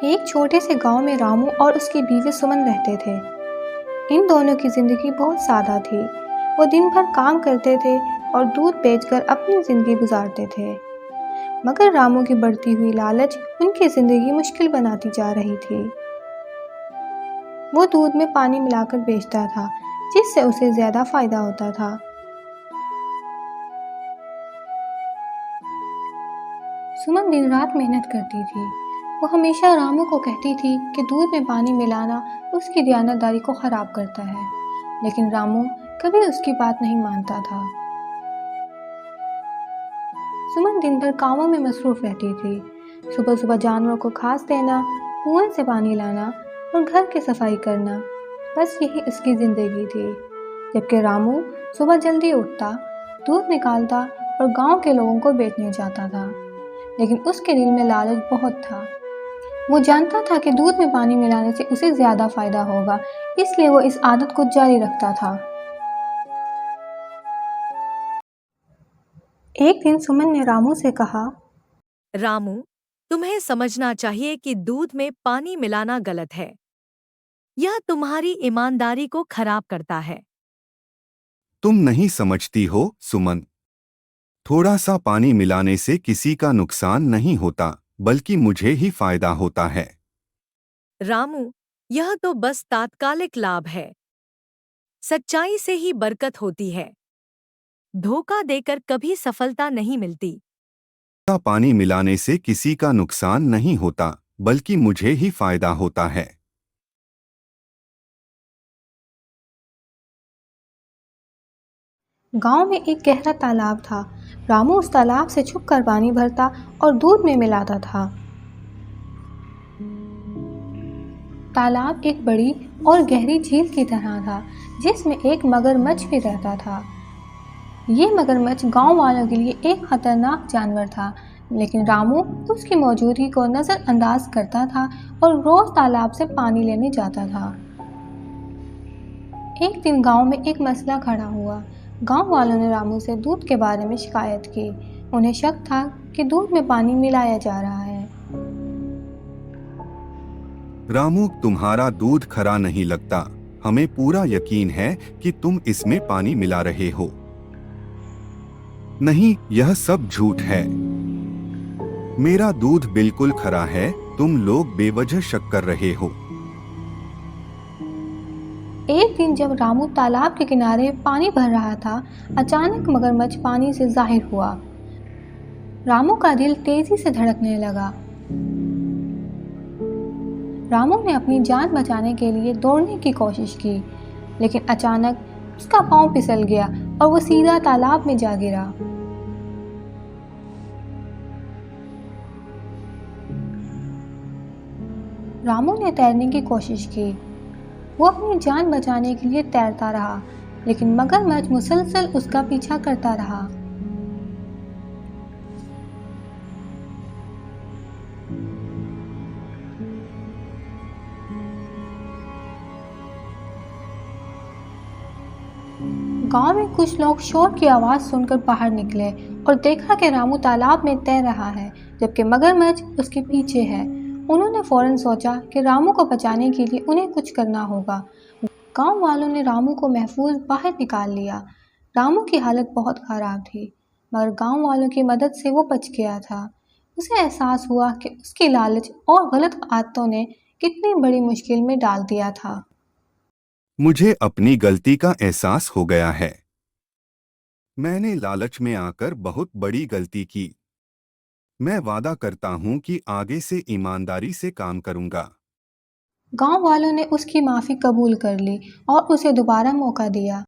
एक छोटे से गांव में रामू और उसकी बीवी सुमन रहते थे। इन दोनों की जिंदगी बहुत सादा थी। वो दिन भर काम करते थे और दूध बेचकर अपनी जिंदगी गुजारते थे। मगर रामू की बढ़ती हुई लालच उनकी जिंदगी मुश्किल बनाती जा रही थी। वो दूध में पानी मिलाकर बेचता था, जिससे उसे ज्यादा फायदा होता था। सुमन दिन रात मेहनत करती थी। वो हमेशा रामू को कहती थी कि दूध में पानी मिलाना उसकी दयानतदारी को खराब करता है, लेकिन रामू कभी उसकी बात नहीं मानता था। सुमन दिन भर कामों में मसरूफ रहती थी। सुबह सुबह जानवरों को घास देना, कुएं से पानी लाना और घर की सफाई करना, बस यही उसकी जिंदगी थी। जबकि रामू सुबह जल्दी उठता, दूध निकालता और गांव के लोगों को बेचने जाता था, लेकिन उसके दिल में लालच बहुत था। वो जानता था कि दूध में पानी मिलाने से उसे ज्यादा फायदा होगा, इसलिए वो इस आदत को जारी रखता था। एक दिन सुमन ने रामू से कहा, रामू, तुम्हें समझना चाहिए कि दूध में पानी मिलाना गलत है। यह तुम्हारी ईमानदारी को खराब करता है। तुम नहीं समझती हो, सुमन। थोड़ा सा पानी मिलाने से किसी का नुकसान नहीं होता, बल्कि मुझे ही फायदा होता है। रामू, यह तो बस तात्कालिक लाभ है। सच्चाई से ही बरकत होती है। धोखा देकर कभी सफलता नहीं मिलती। थोड़ा पानी मिलाने से किसी का नुकसान नहीं होता, बल्कि मुझे ही फायदा होता है। गांव में एक गहरा तालाब था। रामू उस तालाब से छुपकर पानी भरता और दूध में मिलाता था। तालाब एक बड़ी और गहरी झील की तरह था, जिसमें एक मगरमच्छ भी रहता था। ये मगरमच्छ गांव वालों के लिए एक खतरनाक जानवर था, लेकिन रामू उसकी मौजूदगी को नजरअंदाज करता था और रोज तालाब से पानी लेने जाता था। एक दिन गांव में एक मसला खड़ा हुआ। गांव वालों ने रामू से दूध के बारे में शिकायत की। उन्हें शक था कि दूध में पानी मिलाया जा रहा है। रामू, तुम्हारा दूध खरा नहीं लगता। हमें पूरा यकीन है कि तुम इसमें पानी मिला रहे हो। नहीं, यह सब झूठ है। मेरा दूध बिल्कुल खरा है। तुम लोग बेवजह शक कर रहे हो। एक दिन जब रामू तालाब के किनारे पानी भर रहा था, अचानक मगरमच्छ पानी से जाहिर हुआ। रामू का दिल तेजी से धड़कने लगा। रामू ने अपनी जान बचाने के लिए दौड़ने की कोशिश की, लेकिन अचानक उसका पांव फिसल गया और वो सीधा तालाब में जा गिरा। रामू ने तैरने की कोशिश की। वो अपनी जान बचाने के लिए तैरता रहा, लेकिन मगरमच्छ मुसलसल उसका पीछा करता रहा। गांव में कुछ लोग शोर की आवाज सुनकर बाहर निकले और देखा कि रामू तालाब में तैर रहा है, जबकि मगरमच्छ उसके पीछे है। उन्होंने फौरन सोचा कि रामू को बचाने के लिए उन्हें कुछ करना होगा। गांव वालों ने रामू को महफूज बाहर निकाल लिया। रामू की हालत बहुत खराब थी, मगर गांव वालों की मदद से वो बच गया था। उसे एहसास हुआ कि उसकी लालच और गलत आदतों ने कितनी बड़ी मुश्किल में डाल दिया था। मुझे अपनी गलती का एहसास हो गया है। मैंने लालच में आकर बहुत बड़ी गलती की। मैं वादा करता हूं कि आगे से ईमानदारी से काम करूंगा। गांव वालों ने उसकी माफ़ी कबूल कर ली और उसे दोबारा मौका दिया।